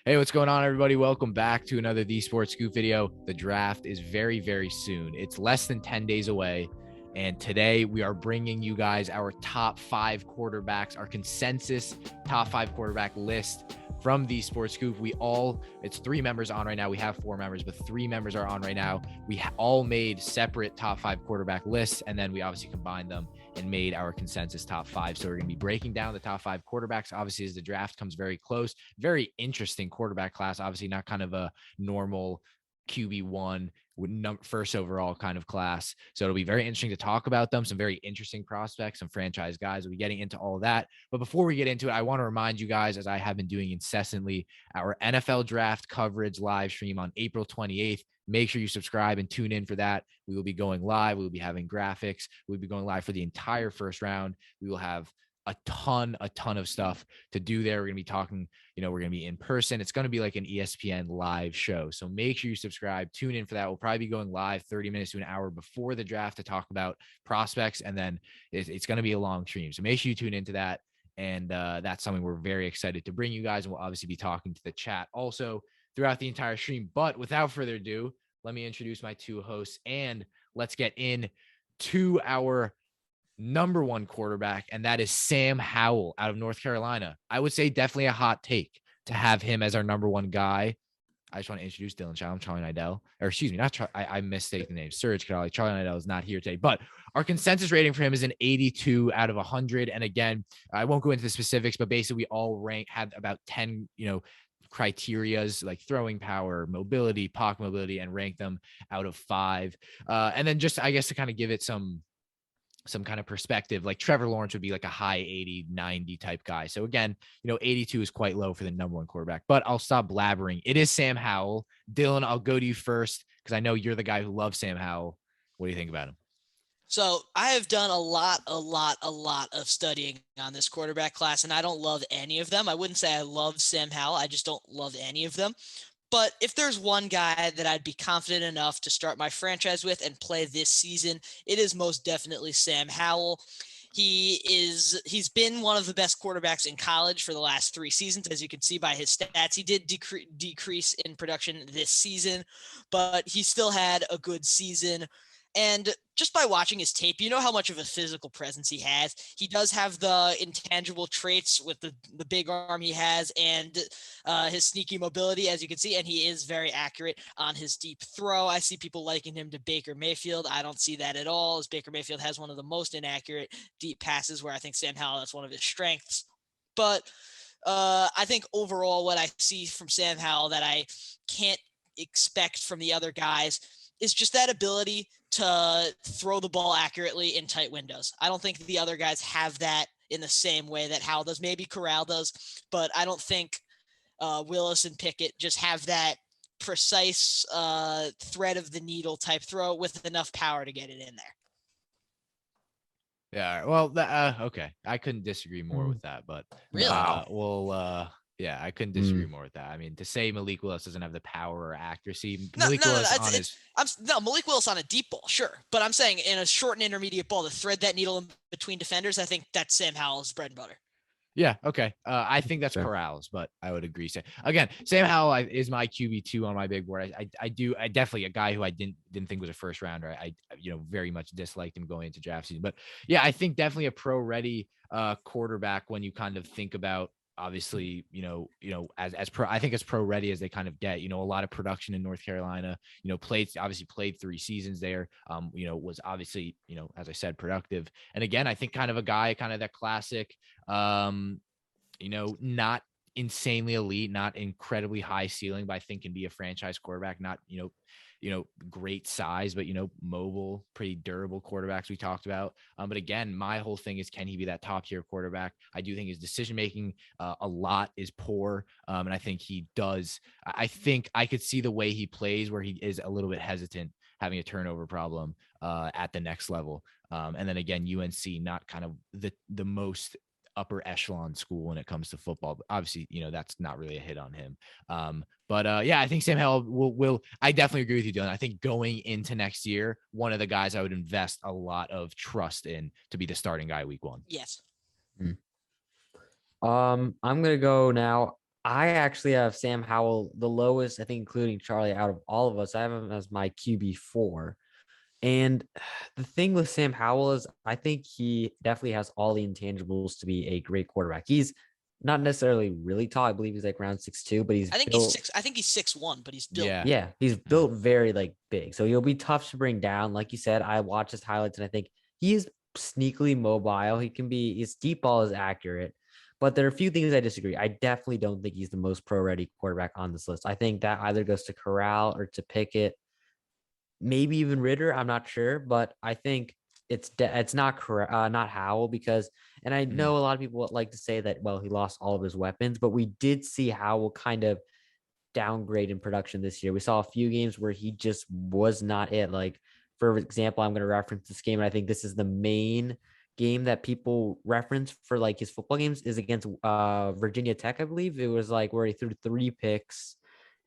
Hey, what's going on, everybody? Welcome back to another TheeSportsScoop video. The draft is very, very soon. It's less than 10 days away. And today we are bringing you guys our top 5 quarterbacks, our consensus top 5 quarterback list from TheeSportsScoop. It's 3 members on right now. We have 4 members, but 3 members are on right now. We all made separate top 5 quarterback lists, and then we obviously combined them and made our consensus top 5. So we're going to be breaking down the top 5 quarterbacks. Obviously, as the draft comes very close, very interesting quarterback class. Obviously, not kind of a normal QB1 first overall kind of class. So it'll be very interesting to talk about them. Some very interesting prospects, some franchise guys. We'll be getting into all of that. But before we get into it, I want to remind you guys, as I have been doing incessantly, our NFL draft coverage live stream on April 28th. Make sure you subscribe and tune in for that. We will be going live. We will be having graphics. We'll be going live for the entire first round. We will have a ton of stuff to do there. We're going to be talking, we're going to be in person. It's going to be like an ESPN live show. So make sure you subscribe, tune in for that. We'll probably be going live 30 minutes to an hour before the draft to talk about prospects. And then it's going to be a long stream. So make sure you tune into that. And that's something we're very excited to bring you guys. And we'll obviously be talking to the chat also throughout the entire stream. But without further ado, let me introduce my 2 hosts and let's get in to our number 1 quarterback, and that is Sam Howell out of North Carolina. I would say definitely a hot take to have him as our number 1 guy. I just want to introduce Dylan Child, Charlie Nidell, or excuse me, not Charlie. I mistake the name. Serge Charlie. Charlie Nidell is not here today, but our consensus rating for him is an 82 out of 100. And again, I won't go into the specifics, but basically we all had about 10, criterias like throwing power, mobility, pocket mobility, and rank them out of 5. And then just, I guess, to kind of give it some kind of perspective, like Trevor Lawrence would be like a high 80, 90 type guy. So again, 82 is quite low for the number 1 quarterback, but I'll stop blabbering. It is Sam Howell. Dylan, I'll go to you first because I know you're the guy who loves Sam Howell. What do you think about him? So I have done a lot of studying on this quarterback class, and I don't love any of them. I wouldn't say I love Sam Howell. I just don't love any of them. But if there's one guy that I'd be confident enough to start my franchise with and play this season, it is most definitely Sam Howell. He's been one of the best quarterbacks in college for the last 3 seasons, as you can see by his stats. He did decrease in production this season, but he still had a good season. And just by watching his tape, you know how much of a physical presence he has. He does have the intangible traits with the big arm he has and his sneaky mobility, as you can see, and he is very accurate on his deep throw. I see people liking him to Baker Mayfield. I don't see that at all, as Baker Mayfield has one of the most inaccurate deep passes, where I think Sam Howell, that's one of his strengths. But I think overall what I see from Sam Howell that I can't expect from the other guys is just that ability to throw the ball accurately in tight windows. I don't think the other guys have that in the same way that Howell does. Maybe Corral does, but I don't think Willis and Pickett just have that precise thread of the needle type throw with enough power to get it in there. Yeah. Well, okay. I couldn't disagree more with that, but really, yeah, I couldn't disagree more with that. I mean, to say Malik Willis doesn't have the power or accuracy, Malik Willis on a deep ball, sure, but I'm saying in a short and intermediate ball to thread that needle in between defenders, I think that's Sam Howell's bread and butter. Yeah, okay. I think that's Corral's, but I would agree. Again, Sam Howell is my QB2 on my big board. I definitely a guy who I didn't think was a first rounder. I very much disliked him going into draft season, but yeah, I think definitely a pro ready quarterback when you kind of think about. Obviously, as pro, I think as pro ready as they kind of get, a lot of production in North Carolina, played 3 seasons there, was obviously, as I said, productive. And again, I think kind of a guy, kind of that classic, not insanely elite, not incredibly high ceiling, but I think can be a franchise quarterback, not, great size, but, mobile, pretty durable quarterbacks we talked about. But again, my whole thing is, can he be that top tier quarterback? I do think his decision-making a lot is poor. And I think he does. I think I could see the way he plays where he is a little bit hesitant, having a turnover problem at the next level. And then again, UNC, not kind of the most upper echelon school when it comes to football, but obviously, that's not really a hit on him. But yeah, I think Sam Howell will. I definitely agree with you, Dylan. I think going into next year, one of the guys I would invest a lot of trust in to be the starting guy week 1. Yes. I'm gonna go now. I actually have Sam Howell the lowest, I think, including Charlie, out of all of us. I have him as my QB4. And the thing with Sam Howell is I think he definitely has all the intangibles to be a great quarterback. He's not necessarily really tall. I believe he's like around 6'2", but he's I think he's built. 6. I think he's 6'1", but he's built. Yeah. Yeah, he's built very like big. So he'll be tough to bring down. Like you said, I watched his highlights and I think he is sneakily mobile. His deep ball is accurate. But there are a few things I disagree. I definitely don't think he's the most pro ready quarterback on this list. I think that either goes to Corral or to Pickett, maybe even Ritter. I'm not sure, but I think it's not Howell because, and I know a lot of people would like to say that, well, he lost all of his weapons, but we did see Howell kind of downgrade in production this year. We saw a few games where he just was not it. Like, for example, I'm going to reference this game, and I think this is the main game that people reference for like his football games is against Virginia Tech, I believe. It was like where he threw 3 picks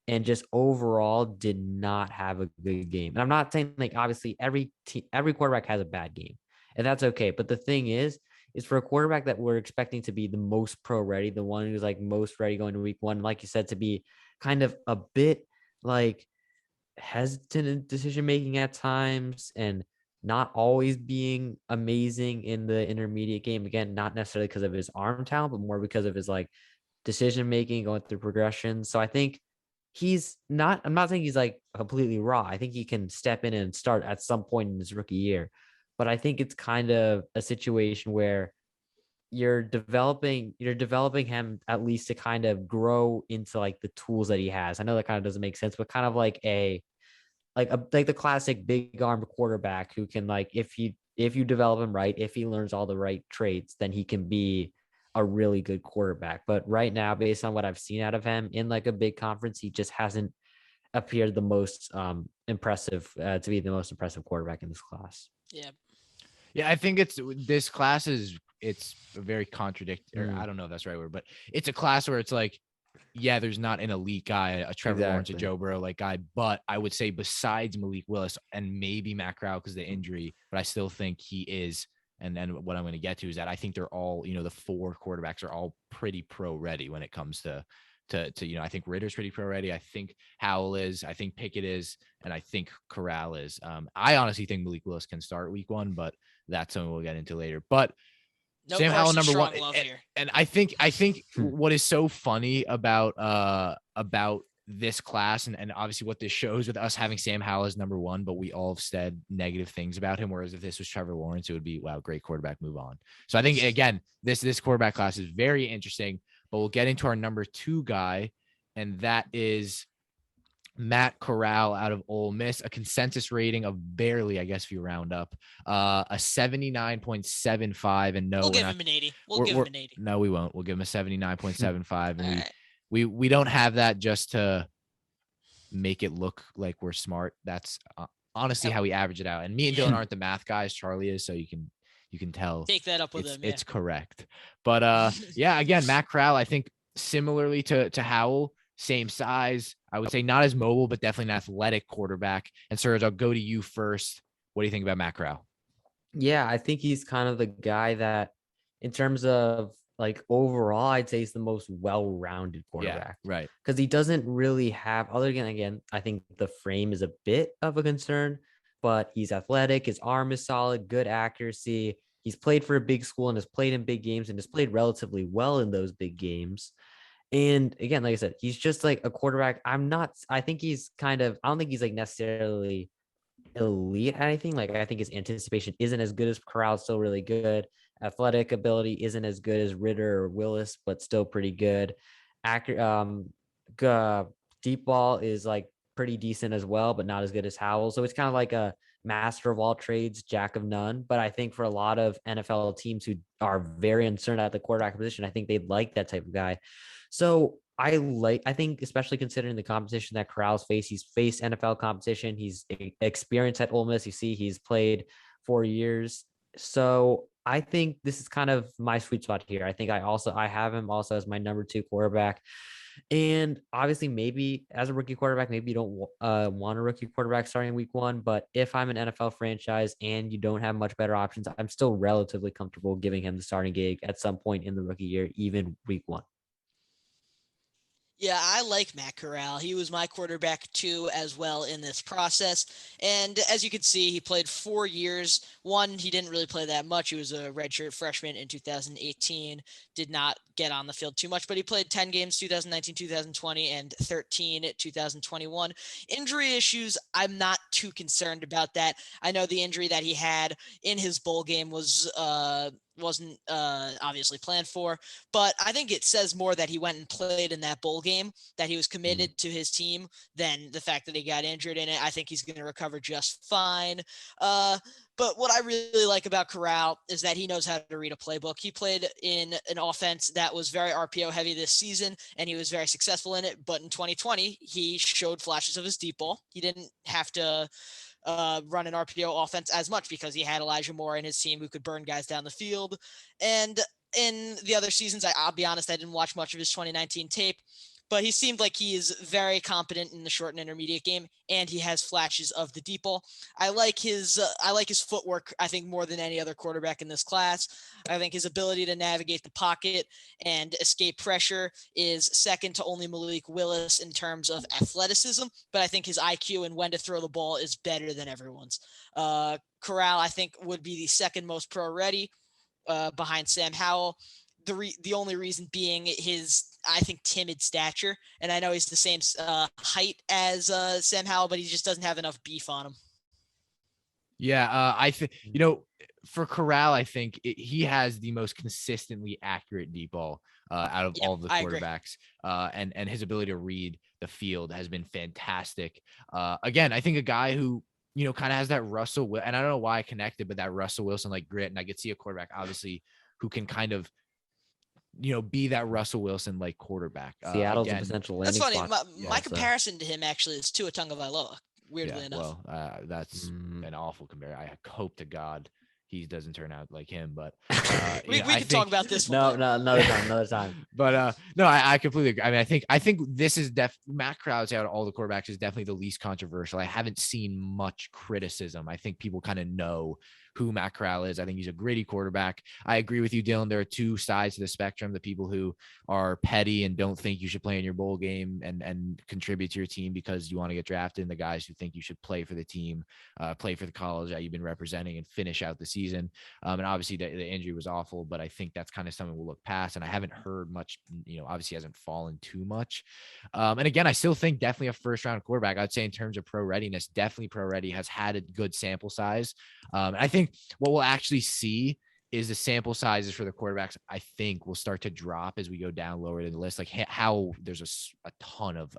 and just overall did not have a good game. And I'm not saying like obviously every quarterback has a bad game, and that's okay. But the thing is for a quarterback that we're expecting to be the most pro ready, the one who's like most ready going to week one, like you said, to be kind of a bit like hesitant in decision making at times and not always being amazing in the intermediate game. Again, not necessarily because of his arm talent, but more because of his like decision making, going through progression. So I think I'm not saying he's like completely raw. I think he can step in and start at some point in his rookie year. But I think it's kind of a situation where you're developing him at least to kind of grow into like the tools that he has. I know that kind of doesn't make sense, but kind of like the classic big arm quarterback who can, like, if you develop him right, if he learns all the right traits, then he can be a really good quarterback. But right now, based on what I've seen out of him in like a big conference, he just hasn't appeared the most impressive to be the most impressive quarterback in this class. Yeah. Yeah, I think this class it's a very contradictory. Mm. I don't know if that's the right word, but it's a class where it's like, yeah, there's not an elite guy, a Trevor Lawrence, a Exactly. Joe Burrow like guy, but I would say besides Malik Willis and maybe Matt Corral because of the injury, but I still think he is. And then what I'm going to get to is that I think they're all, the 4 quarterbacks are all pretty pro ready when it comes to I think Ritter's pretty pro ready. I think Howell is, I think Pickett is, and I think Corral is. I honestly think Malik Willis can start week 1, but that's something we'll get into later. But No Sam Howell, Carson number Strong 1, love here. and I think what is so funny about this class and obviously what this shows with us having Sam Howell as number 1, but we all have said negative things about him. Whereas if this was Trevor Lawrence, it would be, wow, great quarterback, move on. So I think again, this quarterback class is very interesting. But we'll get into our number 2 guy, and that is Matt Corral out of Ole Miss, a consensus rating of barely, I guess, if you round up, a 79.75. And no, we'll give him an 80. We'll give him an 80. No, we won't. We'll give him a 79.75. And right. we don't have that just to make it look like we're smart. That's honestly how we average it out. And me and Dylan aren't the math guys. Charlie is, so you can tell. Take that up with him. It's correct. But yeah, again, Matt Corral, I think similarly to Howell, same size. I would say not as mobile, but definitely an athletic quarterback. And Serge, I'll go to you first. What do you think about Matt Corral? Yeah, I think he's kind of the guy that, in terms of like overall, I'd say he's the most well-rounded quarterback. Yeah, right. Because he doesn't really have, other than, again, I think the frame is a bit of a concern, but he's athletic. His arm is solid, good accuracy. He's played for a big school and has played in big games and has played relatively well in those big games. And again, like I said, he's just like a quarterback. I think he's I don't think he's like necessarily elite at anything. Like, I think his anticipation isn't as good as Corral's, still really good. Athletic ability isn't as good as Ritter or Willis, but still pretty good. Deep ball is like pretty decent as well, but not as good as Howell. So it's kind of like a master of all trades, jack of none. But I think for a lot of NFL teams who are very uncertain at the quarterback position, I think they'd like that type of guy. So I think, especially considering the competition that Corral's faced, he's faced NFL competition. He's experienced at Ole Miss. You see, he's played 4 years. So I think this is kind of my sweet spot here. I think I have him also as my number 2 quarterback. And obviously, maybe as a rookie quarterback, maybe you don't want a rookie quarterback starting week 1. But if I'm an NFL franchise and you don't have much better options, I'm still relatively comfortable giving him the starting gig at some point in the rookie year, even week 1. Yeah, I like Matt Corral. He was my quarterback too, as well in this process. And as you can see, he played 4 years. One, he didn't really play that much. He was a redshirt freshman in 2018, did not get on the field too much, but he played 10 games 2019, 2020, and 13 2021. Injury issues, I'm not too concerned about that. I know the injury that he had in his bowl game wasn't obviously planned for, but I think it says more that he went and played in that bowl game, that he was committed to his team, than the fact that he got injured in it. I think he's going to recover just fine. But what I really like about Corral is that he knows how to read a playbook. He played in an offense that was very RPO heavy this season, and he was very successful in it. But in 2020, he showed flashes of his deep ball. He didn't have to run an RPO offense as much because he had Elijah Moore in his team who could burn guys down the field. And in the other seasons, I'll be honest, I didn't watch much of his 2019 tape, but he seemed like he is very competent in the short and intermediate game, and he has flashes of the deep ball. I like his footwork, I think, more than any other quarterback in this class. I think his ability to navigate the pocket and escape pressure is second to only Malik Willis in terms of athleticism, but I think his IQ and when to throw the ball is better than everyone's. Corral, I think, would be the second most pro ready behind Sam Howell. The only reason being his, I think, timid stature. And I know he's the same height as Sam Howell, but he just doesn't have enough beef on him. Yeah, I think for Corral, I think he has the most consistently accurate deep ball out of all of the quarterbacks, and his ability to read the field has been fantastic. Again, I think a guy who kind of has that Russell, and I don't know why I connected, but that Russell Wilson like grit, and I could see a quarterback obviously who can kind of be that Russell Wilson like quarterback. Seattle's a potential landing spot. That's spot. funny. My comparison to him actually is Tua Tagovailoa. Weirdly enough. Well, that's an awful comparison. I hope to God he doesn't turn out like him, but we can talk about this one. Another time. But no, I completely agree. I mean, I think this is Matt Corral's out of all the quarterbacks is definitely the least controversial. I haven't seen much criticism. I think people kind of know who Matt Corral is. I think he's a gritty quarterback. I agree with you, Dylan. There are two sides to the spectrum: the people who are petty and don't think you should play in your bowl game and contribute to your team because you want to get drafted, and the guys who think you should play for the team, play for the college that you've been representing, and finish out the season. And obviously the injury was awful, but I think that's kind of something we'll look past. And I haven't heard much, obviously hasn't fallen too much. And again, I still think definitely a first round quarterback. I'd say in terms of pro readiness, definitely pro ready, has had a good sample size. I think what we'll actually see is the sample sizes for the quarterbacks, I think, will start to drop as we go down lower in the list. Like how there's a ton of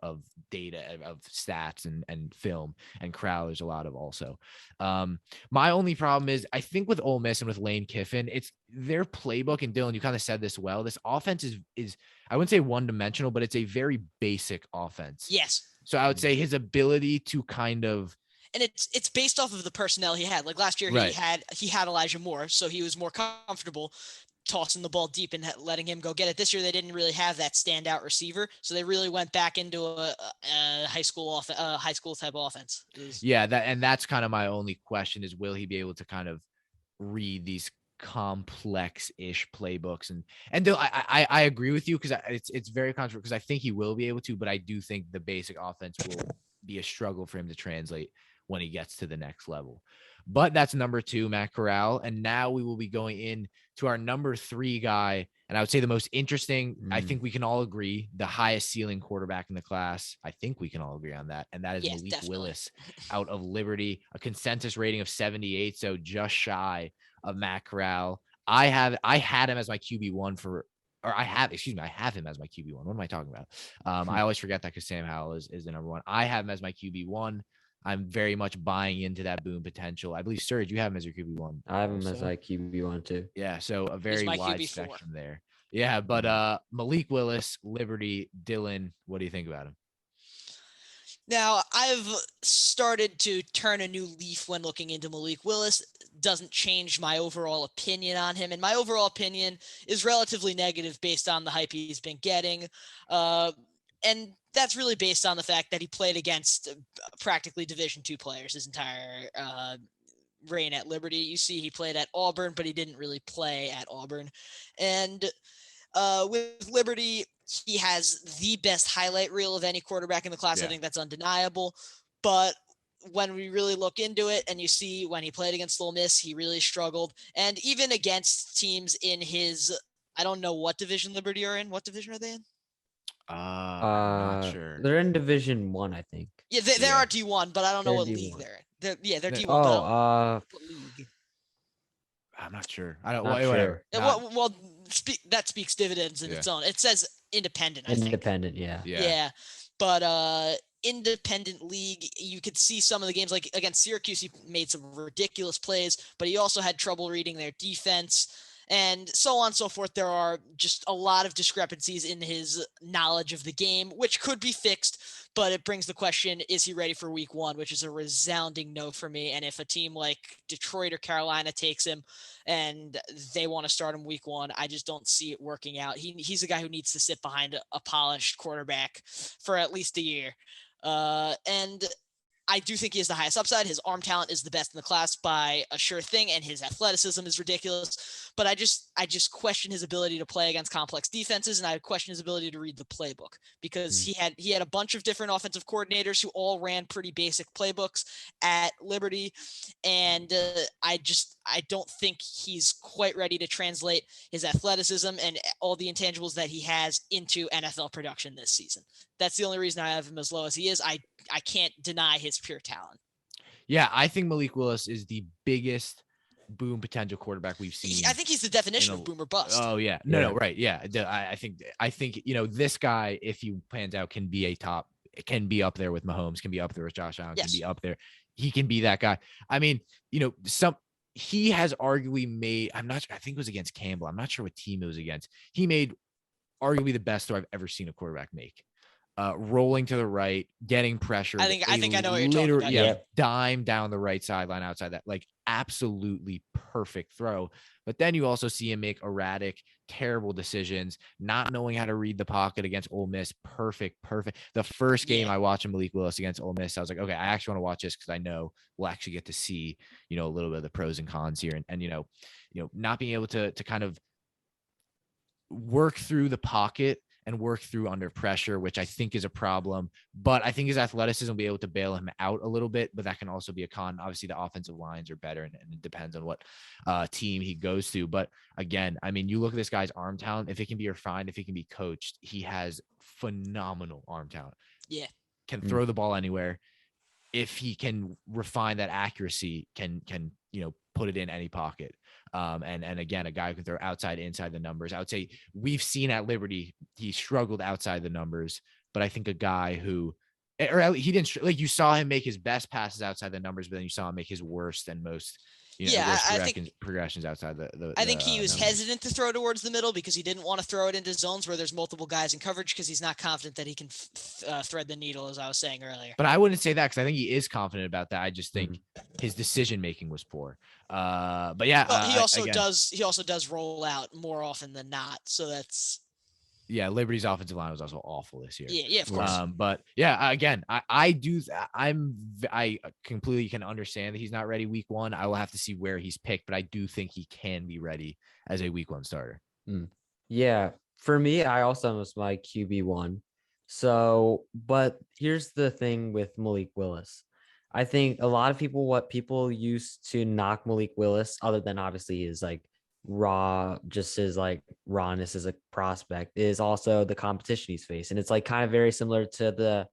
data of stats and film, and Corral there's a lot of also. My only problem is I think with Ole Miss and with Lane Kiffin, it's their playbook. And Dylan, you kind of said this well. This offense is I wouldn't say one dimensional, but it's a very basic offense. Yes. So I would say his ability to kind of, and it's based off of the personnel he had. Like last year, he had Elijah Moore, so he was more comfortable tossing the ball deep and letting him go get it. This year, they didn't really have that standout receiver, so they really went back into a high school type offense. That's kind of my only question is, will he be able to kind of read these complex-ish playbooks? And I agree with you because it's very controversial because I think he will be able to, but I do think the basic offense will be a struggle for him to translate when he gets to the next level. But that's number 2, Matt Corral. And now we will be going in to our number 3 guy. And I would say the most interesting, I think we can all agree, the highest ceiling quarterback in the class. I think we can all agree on that. And that is Malik Willis out of Liberty, a consensus rating of 78. So just shy of Matt Corral. I had him as my QB1 I have him as my QB1. What am I talking about? I always forget that because Sam Howell is the number 1. I have him as my QB1. I'm very much buying into that boom potential. I believe, Serge, you have him as your QB1. I have him as my QB1 too. Yeah, so a very wide QB4 spectrum there. Yeah, but Malik Willis, Liberty, Dylan, what do you think about him? Now, I've started to turn a new leaf when looking into Malik Willis. Doesn't change my overall opinion on him, and my overall opinion is relatively negative based on the hype he's been getting. And that's really based on the fact that he played against practically Division II players his entire reign at Liberty. You see, he played at Auburn, but he didn't really play at Auburn. And with Liberty, He has the best highlight reel of any quarterback in the class. I think that's undeniable. But when we really look into it and you see when he played against Ole Miss, he really struggled. And even against teams in his, I don't know what division Liberty are in. What division are they in? I'm not sure. They're in Division 1, I think. Yeah, they are D1, but I don't know what D1. league they're in. They're D1. Oh, what league? I'm not sure. I don't. Not Whatever. sure. Well, that speaks dividends in its own. It says independent. I think. Independent, yeah. Yeah, but independent league, you could see some of the games like against Syracuse. He made some ridiculous plays, but he also had trouble reading their defense. And so on and so forth. There are just a lot of discrepancies in his knowledge of the game, which could be fixed, but it brings the question, is he ready for week 1, which is a resounding no for me. And if a team like Detroit or Carolina takes him and they want to start him week 1, I just don't see it working out. He's a guy who needs to sit behind a polished quarterback for at least a year. And I do think he has the highest upside. His arm talent is the best in the class by a sure thing, and his athleticism is ridiculous. But I just question his ability to play against complex defenses, and I question his ability to read the playbook because he had a bunch of different offensive coordinators who all ran pretty basic playbooks at Liberty, and I don't think he's quite ready to translate his athleticism and all the intangibles that he has into NFL production this season. That's the only reason I have him as low as he is. I can't deny his pure talent. Yeah, I think Malik Willis is the biggest boom potential quarterback we've seen. I think he's the definition of boom or bust. Oh yeah, no, right, yeah. I think this guy, if he pans out, can be up there with Mahomes, can be up there with Josh Allen, can be up there. He can be that guy. I mean, he has arguably made. I think it was against Campbell. I'm not sure what team it was against. He made arguably the best throw I've ever seen a quarterback make. Rolling to the right, getting pressure. I think I know what you're talking about. Yeah, dime down the right sideline outside that, like absolutely perfect throw. But then you also see him make erratic, terrible decisions, not knowing how to read the pocket against Ole Miss. Perfect. The first game I watched Malik Willis against Ole Miss, I was like, okay, I actually want to watch this because I know we'll actually get to see, a little bit of the pros and cons here, and not being able to kind of work through the pocket and work through under pressure, which I think is a problem. But I think his athleticism will be able to bail him out a little bit, but that can also be a con. Obviously, the offensive lines are better, and it depends on what team he goes to. But again, I mean, you look at this guy's arm talent. If it can be refined, if he can be coached, he has phenomenal arm talent. Yeah. Can throw the ball anywhere. If he can refine that accuracy, can put it in any pocket. And again, a guy who can throw outside, inside the numbers. I would say we've seen at Liberty, he struggled outside the numbers, but I think a guy who, or he didn't, like you saw him make his best passes outside the numbers, but then you saw him make his worst and most, I think progressions outside the I think he was hesitant to throw towards the middle because he didn't want to throw it into zones where there's multiple guys in coverage because he's not confident that he can thread the needle, as I was saying earlier. But I wouldn't say that because I think he is confident about that. I just think his decision making was poor. But yeah, he also does roll out more often than not. So that's. Yeah, Liberty's offensive line was also awful this year. Yeah, of course. But yeah, again, I completely can understand that he's not ready week 1. I will have to see where he's picked, but I do think he can be ready as a week 1 starter. Yeah, for me, I also was my QB1. So, but here's the thing with Malik Willis. I think a lot of what people used to knock Malik Willis, other than obviously his like just his like rawness as a prospect, is also the competition he's faced. And it's like kind of very similar to the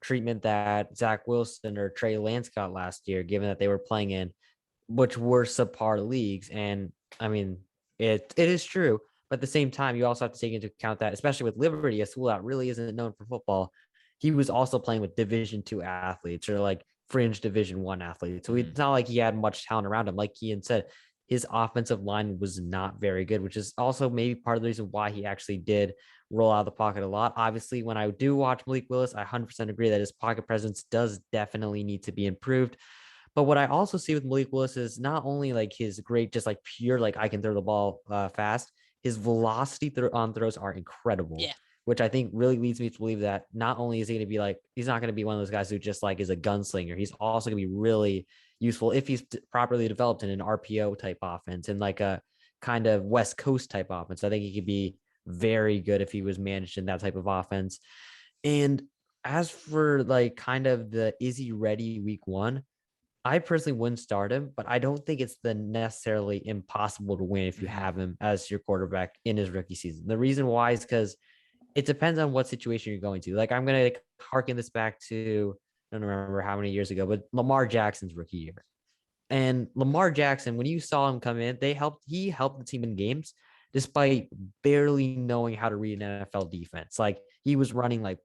treatment that Zach Wilson or Trey Lance got last year, given that they were playing in which were subpar leagues. And I mean, it is true. But at the same time, you also have to take into account that, especially with Liberty, a school that really isn't known for football, he was also playing with Division II athletes or like fringe Division I athletes. So it's not like he had much talent around him. Like Ian said, his offensive line was not very good, which is also maybe part of the reason why he actually did roll out of the pocket a lot. Obviously, when I do watch Malik Willis, I 100% agree that his pocket presence does definitely need to be improved. But what I also see with Malik Willis is not only like his great, just like pure, like I can throw the ball fast, his velocity on throws are incredible. Yeah. Which I think really leads me to believe that not only is he going to be like, he's not going to be one of those guys who just like is a gunslinger. He's also going to be really useful if he's properly developed in an RPO type offense and like a kind of West Coast type offense. I think he could be very good if he was managed in that type of offense. And as for like kind of the is he ready week one, I personally wouldn't start him, but I don't think it's the necessarily impossible to win if you have him as your quarterback in his rookie season. The reason why is because it depends on what situation you're going to. Like I'm going to harken this back to, I don't remember how many years ago, but Lamar Jackson's rookie year. And Lamar Jackson, when you saw him come in, he helped the team in games despite barely knowing how to read an NFL defense. Like he was running like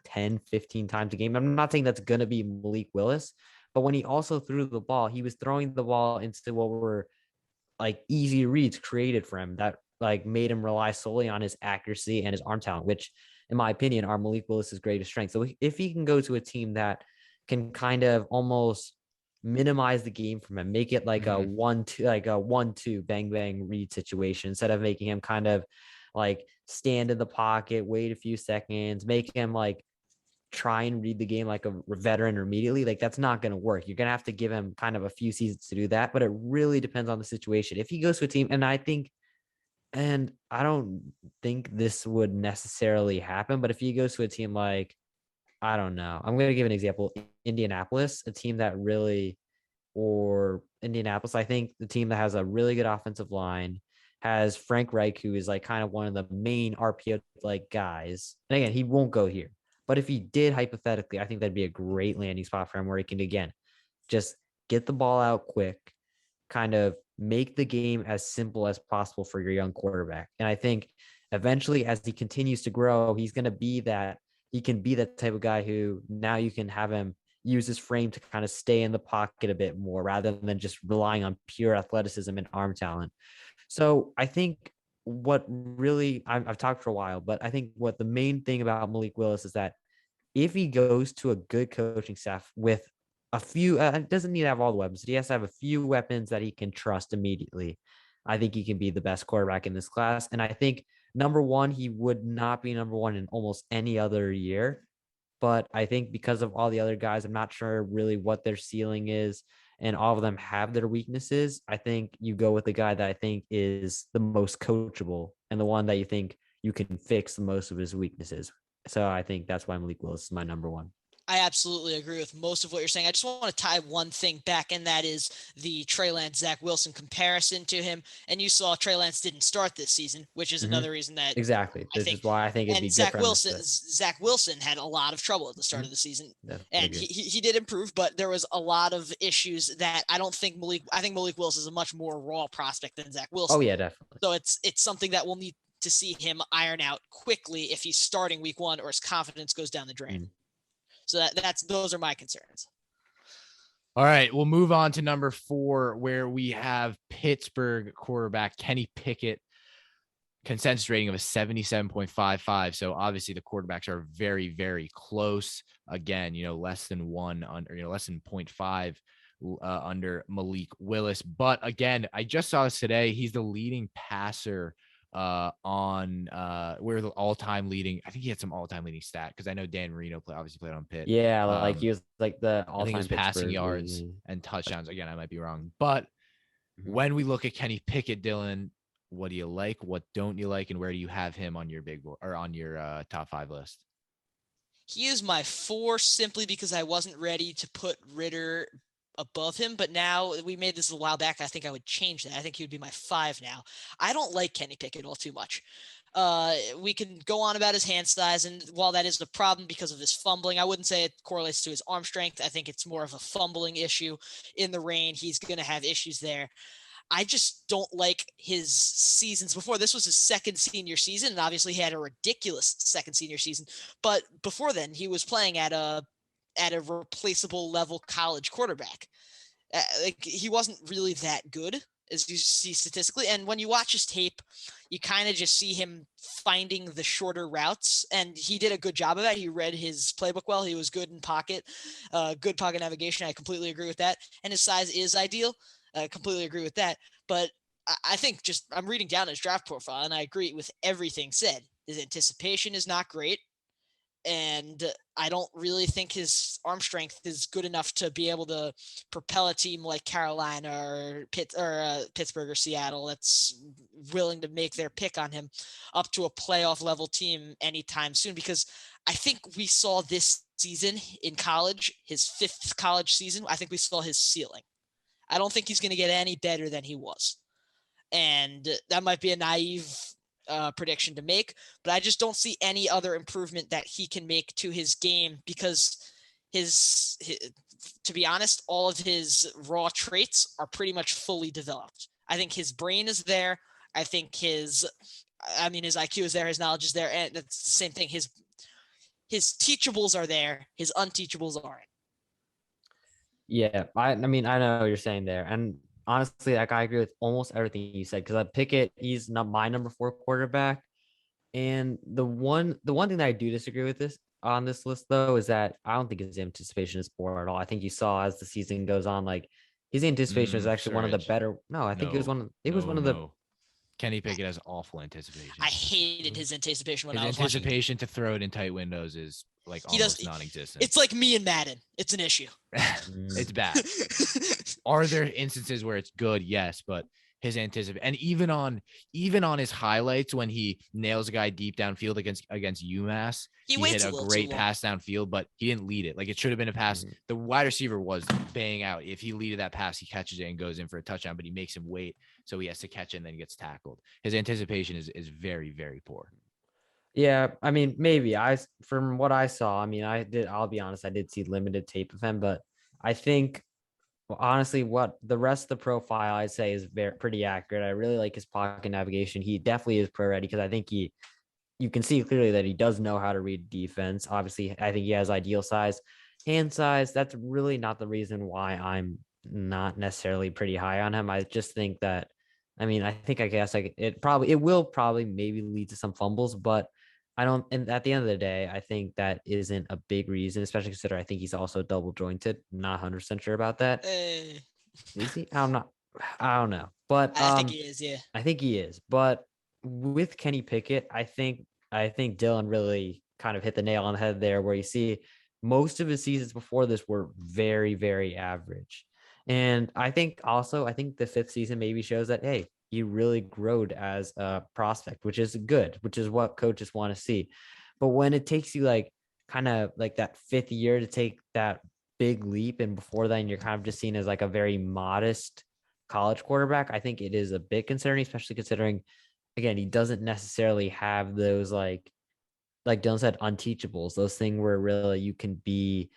10, 15 times a game. I'm not saying that's going to be Malik Willis, but when he also threw the ball, he was throwing the ball into what were like easy reads created for him that like made him rely solely on his accuracy and his arm talent, which in my opinion are Malik Willis's greatest strength. So if he can go to a team that can kind of almost minimize the game from him, make it like a 1-2, like a 1-2 bang bang read situation instead of making him kind of like stand in the pocket, wait a few seconds, make him like try and read the game like a veteran immediately. Like that's not going to work. You're going to have to give him kind of a few seasons to do that, but it really depends on the situation. If he goes to a team, and I don't think this would necessarily happen, but if he goes to a team like, I don't know, I'm going to give an example, Indianapolis, a team that really, or Indianapolis, I think the team that has a really good offensive line has Frank Reich, who is like kind of one of the main RPO like guys. And again, he won't go here. But if he did, hypothetically, I think that'd be a great landing spot for him where he can, again, just get the ball out quick, kind of make the game as simple as possible for your young quarterback. And I think eventually, as he continues to grow, he can be that type of guy who now you can have him use his frame to kind of stay in the pocket a bit more rather than just relying on pure athleticism and arm talent. So I think what really, I've talked for a while, but I think what the main thing about Malik Willis is that if he goes to a good coaching staff with a few, doesn't need to have all the weapons. He has to have a few weapons that he can trust immediately. I think he can be the best quarterback in this class. And I think number one, he would not be number one in almost any other year. But I think because of all the other guys, I'm not sure really what their ceiling is. And all of them have their weaknesses. I think you go with the guy that I think is the most coachable and the one that you think you can fix the most of his weaknesses. So I think that's why Malik Willis is my number one. I absolutely agree with most of what you're saying. I just want to tie one thing back, and that is the Trey Lance, Zach Wilson comparison to him. And you saw Trey Lance didn't start this season, which is another reason that exactly. This is why I think it'd be good Zach for him. Zach Wilson had a lot of trouble at the start of the season, and agree. he did improve, but there was a lot of issues that I think Malik Willis is a much more raw prospect than Zach Wilson. Oh yeah, definitely. So it's something that we'll need to see him iron out quickly if he's starting week one or his confidence goes down the drain. So those are my concerns. All right, we'll move on to number 4, where we have Pittsburgh quarterback Kenny Pickett, consensus rating of a 77.55. So obviously the quarterbacks are very, very close. Again, less than 1 under, less than 0.5 under Malik Willis. But again, I just saw this today. He's the leading passer on we're the all-time leading. I think he had some all-time leading stat because I know Dan Marino obviously played on Pitt. Yeah, like he was like the all-time I think it was passing yards and touchdowns. Again, I might be wrong, but when we look at Kenny Pickett, Dylan, what do you like? What don't you like? And where do you have him on your big board or on your top 5 list? He is my 4 simply because I wasn't ready to put Ritter above him, but now we made this a while back. I think I would change that. I think he would be my 5 now. I don't like Kenny Pickett all too much. We can go on about his hand size, and while that is the problem because of his fumbling, I wouldn't say it correlates to his arm strength. I think it's more of a fumbling issue in the rain. He's going to have issues there. I just don't like his seasons before. This was his second senior season, and obviously he had a ridiculous second senior season. But before then, he was playing at a replaceable level college quarterback. He wasn't really that good, as you see statistically. And when you watch his tape, you kind of just see him finding the shorter routes, and he did a good job of that. He read his playbook well. He was good in pocket, good pocket navigation. I completely agree with that. And his size is ideal. I completely agree with that. But I think I'm reading down his draft profile, and I agree with everything said. His anticipation is not great. And I don't really think his arm strength is good enough to be able to propel a team like Carolina or Pittsburgh or Seattle that's willing to make their pick on him up to a playoff level team anytime soon. Because I think we saw this season in college, his 5th college season, I think we saw his ceiling. I don't think he's going to get any better than he was. And that might be a naive prediction to make, but I just don't see any other improvement that he can make to his game because his to be honest, all of his raw traits are pretty much fully developed. I think his brain is there. I think his IQ is there, his knowledge is there, and it's the same thing. His teachables are there, his unteachables aren't. Yeah, I mean, I know what you're saying there, and honestly, like I agree with almost everything you said because Pickett, he's not my number 4 quarterback, and the one thing that I do disagree with this on this list though is that I don't think his anticipation is poor at all. I think you saw as the season goes on, like his anticipation is actually one of the Surge. better. No, I think it was No, one. It was one of the. no. Kenny Pickett has awful anticipation. I hated his anticipation when His I was watching. anticipation to throw it in tight windows is like He almost does. non-existent. It's like me and Madden. It's an issue. It's bad. Are there instances where it's good? Yes, but his anticipation, and even on his highlights when he nails a guy deep downfield against UMass, He he waits hit a a little great too long. pass downfield, but he didn't lead it. Like it should have been a pass. The wide receiver was banging out. If he leaded that pass, he catches it and goes in for a touchdown, but he makes him wait, so he has to catch it and then gets tackled. His anticipation is very, very poor. Yeah, I mean, maybe from what I saw, I mean, I'll be honest, I did see limited tape of him, but I think honestly, what the rest of the profile I'd say is pretty accurate. I really like his pocket navigation. He definitely is pro ready because I think you can see clearly that he does know how to read defense. Obviously, I think he has ideal size, hand size. That's really not the reason why I'm not necessarily pretty high on him. I just think that, I mean, I guess like it will probably maybe lead to some fumbles, but I don't. And at the end of the day, I think that isn't a big reason, especially considering I think he's also double jointed. Not 100% sure about that. Is he? I'm not. I don't know, but I think he is. Yeah. I think he is. But with Kenny Pickett, I think Dylan really kind of hit the nail on the head there, where you see most of his seasons before this were very, very average. And I think the 5th season maybe shows that, hey, he really growed as a prospect, which is good, which is what coaches want to see. But when it takes you like kind of like that 5th year to take that big leap, and before then you're kind of just seen as like a very modest college quarterback, I think it is a bit concerning, especially considering, again, he doesn't necessarily have those like Dylan said, unteachables, those things where really you can be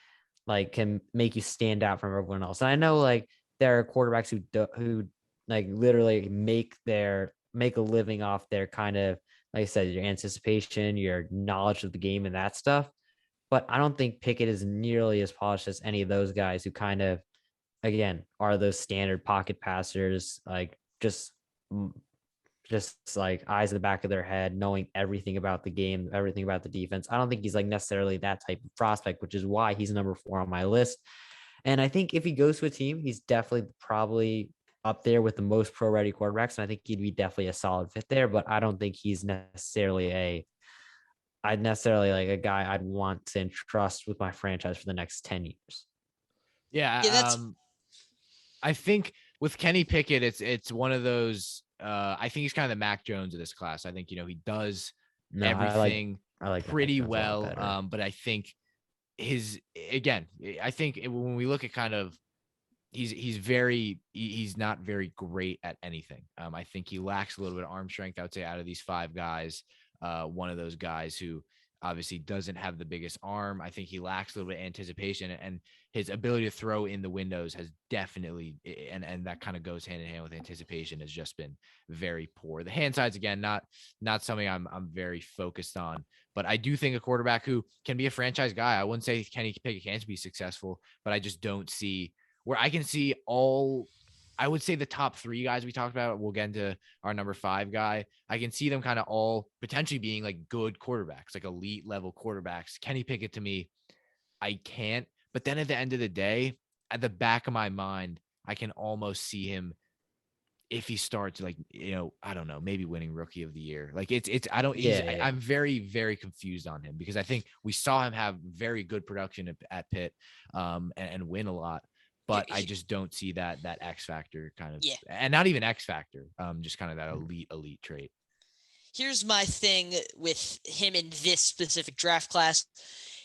like can make you stand out from everyone else. And I know like there are quarterbacks who like literally make a living off their kind of, like I said, your anticipation, your knowledge of the game and that stuff. But I don't think Pickett is nearly as polished as any of those guys who kind of, again, are those standard pocket passers, like just like eyes in the back of their head, knowing everything about the game, everything about the defense. I don't think he's like necessarily that type of prospect, which is why he's number 4 on my list. And I think if he goes to a team, he's definitely probably up there with the most pro ready quarterbacks. And I think he'd be definitely a solid fit there, but I don't think he's necessarily like a guy I'd want to entrust with my franchise for the next 10 years. Yeah. I think with Kenny Pickett, it's one of those. I think he's kind of the Mac Jones of this class. I think he does everything I like pretty well. But I think I think when we look at kind of he's not very great at anything. I think he lacks a little bit of arm strength. I would say out of these 5 guys, one of those guys who obviously doesn't have the biggest arm. I think he lacks a little bit of anticipation, and his ability to throw in the windows has definitely, and that kind of goes hand in hand with anticipation, has just been very poor. The hand sides, again, not something I'm very focused on, but I do think a quarterback who can be a franchise guy. I wouldn't say Kenny Pickett can't be successful, but I just don't see where I can see I would say the top 3 guys we talked about. We'll get into our number 5 guy. I can see them kind of all potentially being like good quarterbacks, like elite level quarterbacks. Kenny Pickett, to me, I can't. But then at the end of the day, at the back of my mind, I can almost see him if he starts, like, I don't know, maybe winning Rookie of the Year. Like I'm very, very confused on him because I think we saw him have very good production at Pitt, and win a lot. But I just don't see that X factor kind of, and not even X factor, just kind of that elite trait. Here's my thing with him in this specific draft class.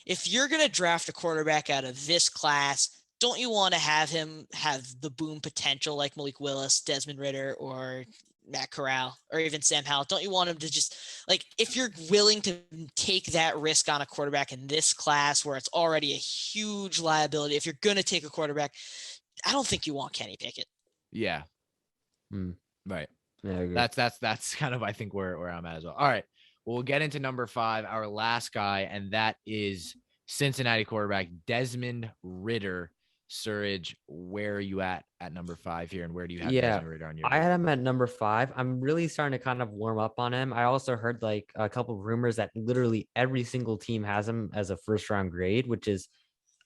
If you're going to draft a quarterback out of this class, don't you want to have him have the boom potential like Malik Willis, Desmond Ritter, or Matt Corral, or even Sam Howell? Don't you want him to just, like, if you're willing to take that risk on a quarterback in this class where it's already a huge liability, if you're going to take a quarterback, I don't think you want Kenny Pickett. Yeah. Right. Yeah, I agree. That's kind of, I think, where I'm at as well. All right. Well, we'll get into number 5, our last guy, and that is Cincinnati quarterback Desmond Ritter. Surridge, where are you at number 5 here, and where do you have Desmond Ritter on your? I had him at number 5. I'm really starting to kind of warm up on him. I also heard like a couple of rumors that literally every single team has him as a first round grade, which is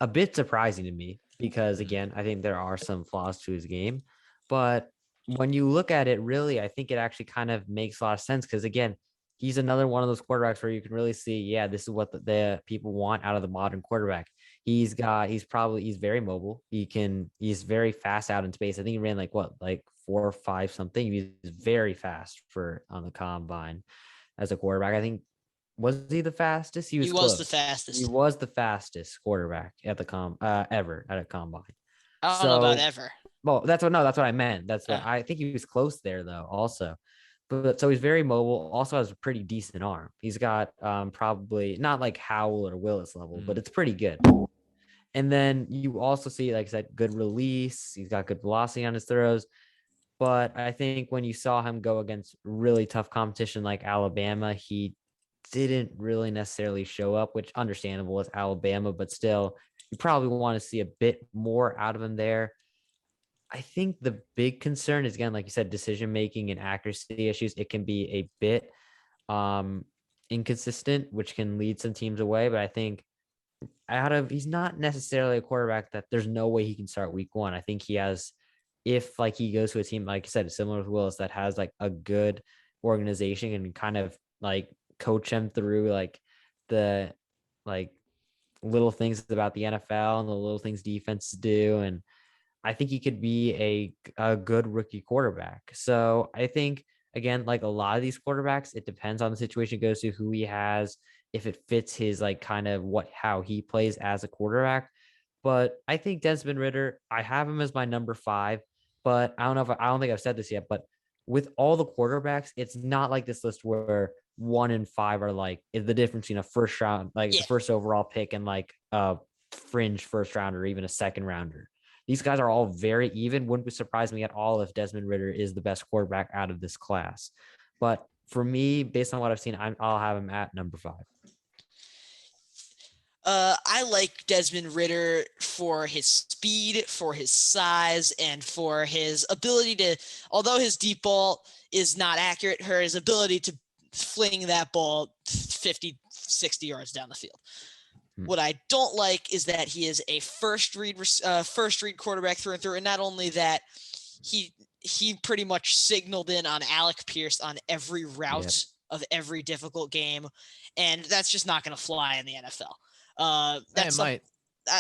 a bit surprising to me because, again, I think there are some flaws to his game. But when you look at it, really, I think it actually kind of makes a lot of sense because, again, he's another one of those quarterbacks where you can really see, yeah, this is what the people want out of the modern quarterback. He's very mobile. He's very fast out in space. I think he ran like 4.5 something. He's very fast on the combine as a quarterback. I think, was he the fastest? He was the fastest. He was the fastest quarterback at the ever at a combine. I don't know about ever. Well, that's what I meant. I think he was close there though also. But so he's very mobile, also has a pretty decent arm. He's got probably not like Howell or Willis level, but it's pretty good. And then you also see, like I said, good release. He's got good velocity on his throws. But I think when you saw him go against really tough competition like Alabama, he didn't really necessarily show up, which understandable with Alabama, but still, you probably want to see a bit more out of him there. I think the big concern is, again, like you said, decision-making and accuracy issues. It can be a bit inconsistent, which can lead some teams away. But I think he's not necessarily a quarterback that there's no way he can start week 1. I think he has, if like he goes to a team, like you said, similar with Willis, that has like a good organization and kind of like coach him through like the like little things about the NFL and the little things defenses do. And I think he could be a good rookie quarterback. So I think, again, like a lot of these quarterbacks, it depends on the situation it goes to, who he has, if it fits his like kind of how he plays as a quarterback. But I think Desmond Ritter, I have him as my number 5, but I don't think I've said this yet, but with all the quarterbacks, it's not like this list where 1 and 5 are like the difference between a first round, like the first overall pick, and like a fringe first rounder or even a second rounder. These guys are all very even. Wouldn't surprise me at all if Desmond Ritter is the best quarterback out of this class. But for me, based on what I've seen, I'll have him at number 5. I like Desmond Ritter for his speed, for his size, and for his ability to, although his deep ball is not accurate, his ability to fling that ball 50, 60 yards down the field. What I don't like is that he is a first read quarterback through and through. And not only that, he pretty much signaled in on Alec Pierce on every route of every difficult game. And that's just not going to fly in the NFL. That's might.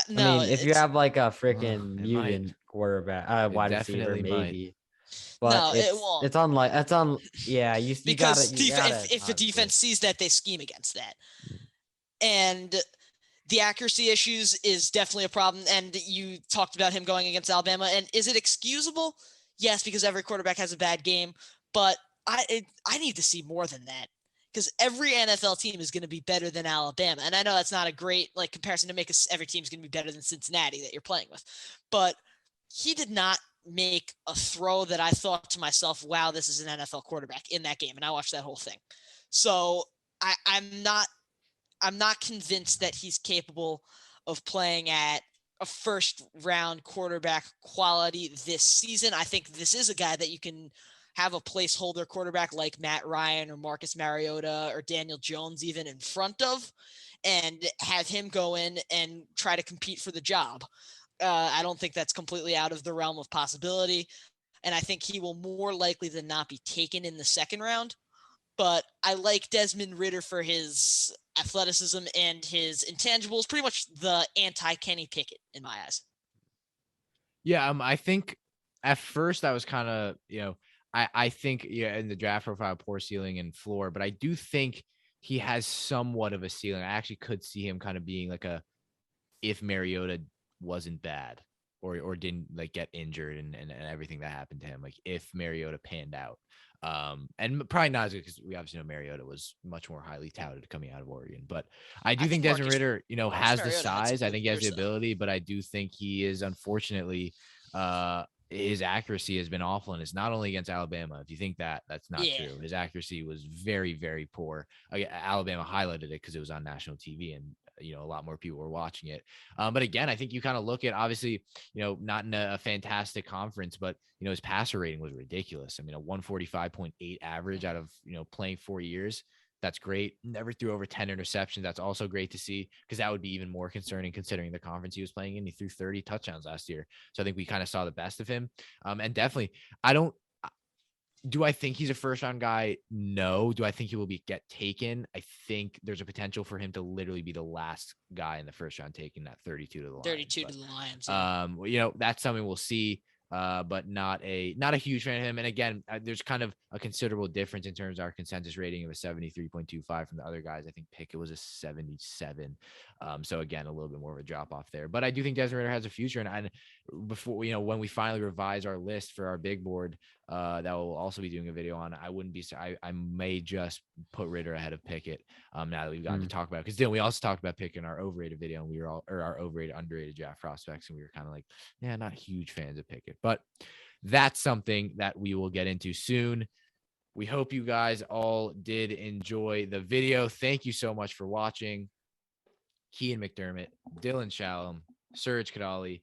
No, I mean, if you have like a freaking mutant quarterback, wide receiver, maybe. Might. But no, it won't. It's unlike. It's on. Yeah, you because gotta, if the defense sees that, they scheme against that, and the accuracy issues is definitely a problem. And you talked about him going against Alabama, and is it excusable? Yes, because every quarterback has a bad game, but I need to see more than that. Because every NFL team is going to be better than Alabama. And I know that's not a great comparison to make, every team is going to be better than Cincinnati that you're playing with. But he did not make a throw that I thought to myself, wow, this is an NFL quarterback in that game. And I watched that whole thing. So I'm not convinced that he's capable of playing at a first round quarterback quality this season. I think this is a guy that you can have a placeholder quarterback like Matt Ryan or Marcus Mariota or Daniel Jones even in front of, and have him go in and try to compete for the job. I don't think that's completely out of the realm of possibility. and I think he will more likely than not be taken in the second round. But I like Desmond Ritter for his athleticism and his intangibles, pretty much the anti-Kenny Pickett in my eyes. Yeah, I think at first I was kind of, I think in the draft profile, poor ceiling and floor, but I do think he has somewhat of a ceiling. I actually could see him kind of being like if Mariota wasn't bad or didn't like get injured and everything that happened to him, like if Mariota panned out. And probably not as good because we obviously know Mariota was much more highly touted coming out of Oregon. But I do think Desmond Ritter, has the size. I think he has the ability, but I do think he is unfortunately his accuracy has been awful, and it's not only against Alabama. If you think that's not true, his accuracy was very, very poor. Alabama highlighted it because it was on national TV, and a lot more people were watching it. But again, I think you kind of look at, obviously, not in a fantastic conference, but his passer rating was ridiculous. I mean, a 145.8 average out of playing 4 years. That's great. Never threw over 10 interceptions. That's also great to see, because that would be even more concerning considering the conference he was playing in. He threw 30 touchdowns last year. So I think we kind of saw the best of him. And definitely, do I think he's a first round guy? No. Do I think he will get taken? I think there's a potential for him to literally be the last guy in the first round taking that 32 to the Lions. 32 to the Lions. Yeah. That's something we'll see. But not a huge fan of him. And again, there's kind of a considerable difference in terms of our consensus rating of a 73.25 from the other guys. I think Pickett was a 77. So again, a little bit more of a drop off there. But I do think Desmond Ritter has a future. And before, when we finally revise our list for our big board, that we'll also be doing a video on, I wouldn't be, I may just put Ritter ahead of Pickett now that we've gotten to talk about it. Because then we also talked about Pickett in our overrated video, and we were our overrated, underrated draft prospects. And we were kind of like, yeah, not huge fans of Pickett. But that's something that we will get into soon. We hope you guys all did enjoy the video. Thank you so much for watching. Kean McDermott, Dylan Shalom, Suraj Kadali.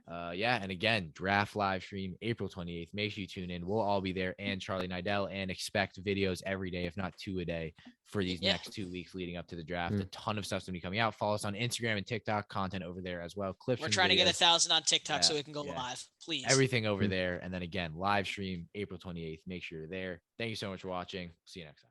And again, draft live stream April 28th. Make sure you tune in. We'll all be there, and Charlie Nidell, and expect videos every day, if not 2 a day, for these next 2 weeks leading up to the draft. A ton of stuff's gonna be coming out. Follow us on Instagram and TikTok, content over there as well. Clips. We're trying to get 1,000 on TikTok so we can go live. Please. Everything over there. And then again, live stream April 28th. Make sure you're there. Thank you so much for watching. See you next time.